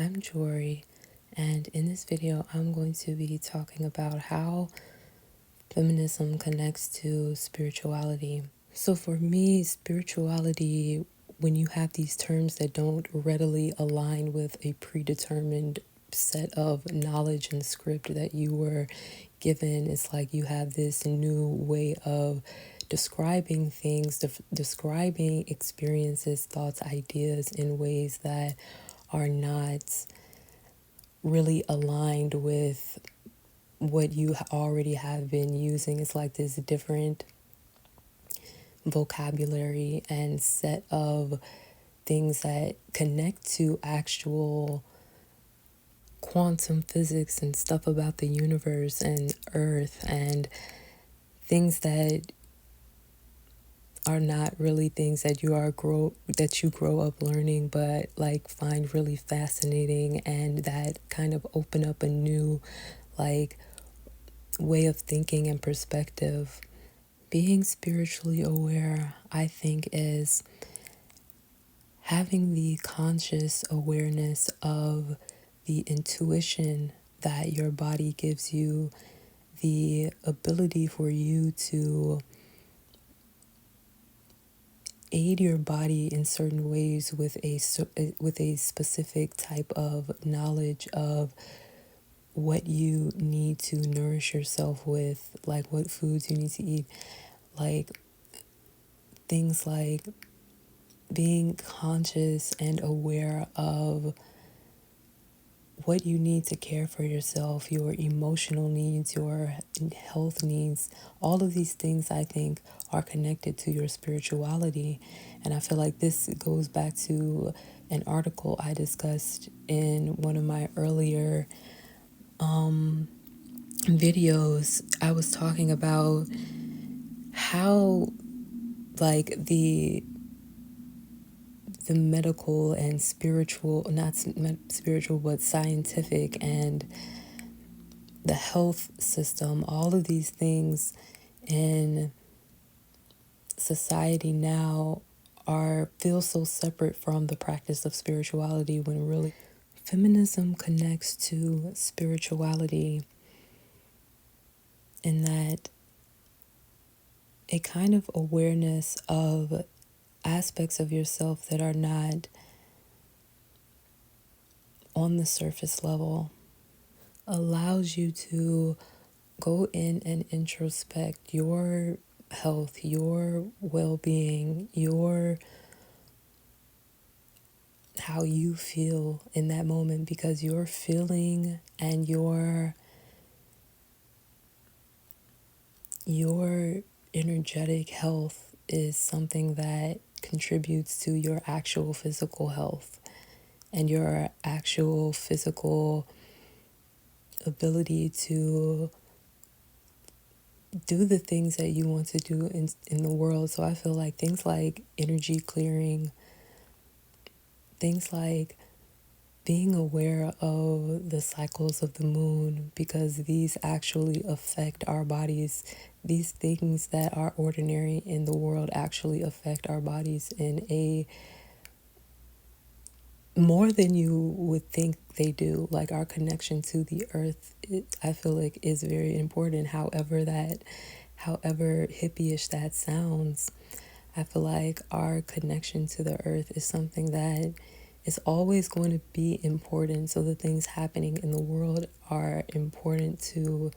I'm Jory, and in this video, I'm going to be talking about how feminism connects to spirituality. So, for me, spirituality, when you have these terms that don't readily align with a predetermined set of knowledge and script that you were given, it's like you have this new way of describing things, describing experiences, thoughts, ideas in ways that are not really aligned with what you already have been using. It's like this different vocabulary and set of things that connect to actual quantum physics and stuff about the universe and earth and things that are not really things that you grow up learning, but like find really fascinating, and that kind of open up a new like way of thinking and perspective. Being spiritually aware, I think, is having the conscious awareness of the intuition that your body gives you, the ability for you to aid your body in certain ways with a specific type of knowledge of what you need to nourish yourself with, like what foods you need to eat, like things like being conscious and aware of what you need to care for yourself, your emotional needs, your health needs. All of these things, I think, are connected to your spirituality. And I feel like this goes back to an article I discussed in one of my earlier videos. I was talking about how, like, the medical and spiritual, not spiritual, but scientific, and the health system, all of these things in society now feel so separate from the practice of spirituality, when really feminism connects to spirituality in that a kind of awareness of aspects of yourself that are not on the surface level allows you to go in and introspect your health, your well-being, your how you feel in that moment, because your feeling and your energetic health is something that contributes to your actual physical health and your actual physical ability to do the things that you want to do in the world. So I feel like things like energy clearing, things like being aware of the cycles of the moon, because these actually affect our bodies. These things that are ordinary in the world actually affect our bodies in a more than you would think they do. Like our connection to the earth, I feel like is very important. However hippie-ish that sounds, I feel like our connection to the earth is something that is always going to be important. So the things happening in the world are important to,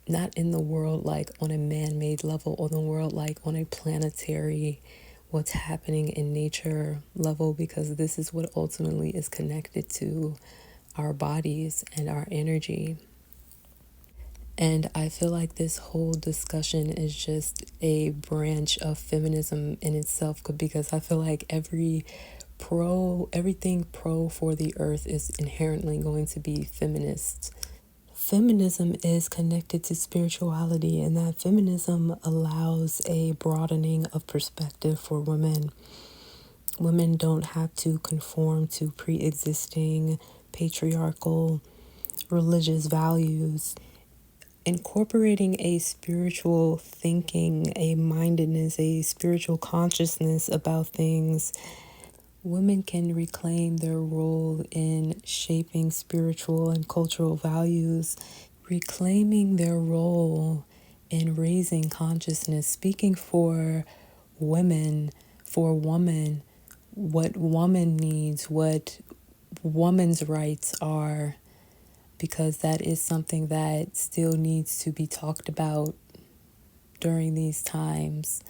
not in the world like on a man-made level, or the world like on a planetary, what's happening in nature level, because this is what ultimately is connected to our bodies and our energy. And I feel like this whole discussion is just a branch of feminism in itself, because I feel like everything pro for the earth is inherently going to be feminist. Feminism is connected to spirituality, and that feminism allows a broadening of perspective for women. Women don't have to conform to pre-existing patriarchal religious values. Incorporating a spiritual thinking, a mindedness, a spiritual consciousness about things Women can reclaim their role in shaping spiritual and cultural values, reclaiming their role in raising consciousness, speaking for women, for woman, what woman needs, what woman's rights are, because that is something that still needs to be talked about during these times.